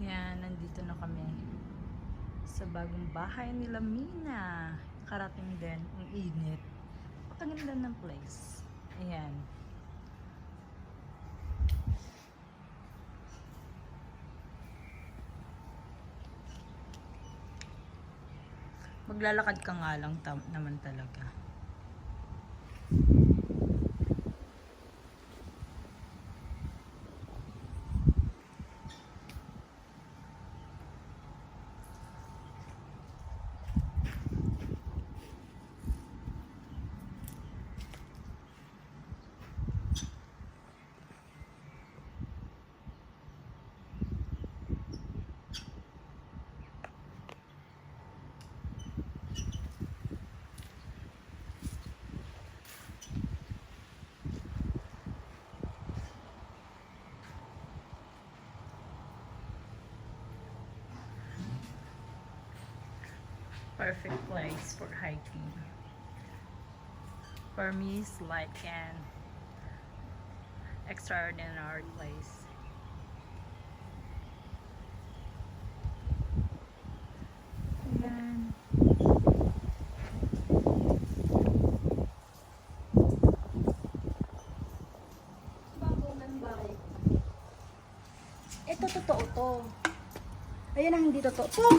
Yan, nandito na kami sa bagong bahay nila Mina. Karating din, ang init. Pakaganda ng place. Ayan. Maglalakad ka nga lang naman talaga. Perfect place for hiking. For me, it's like an extraordinary place. Ayan. Ito totoo to. Ayun ang hindi totoo.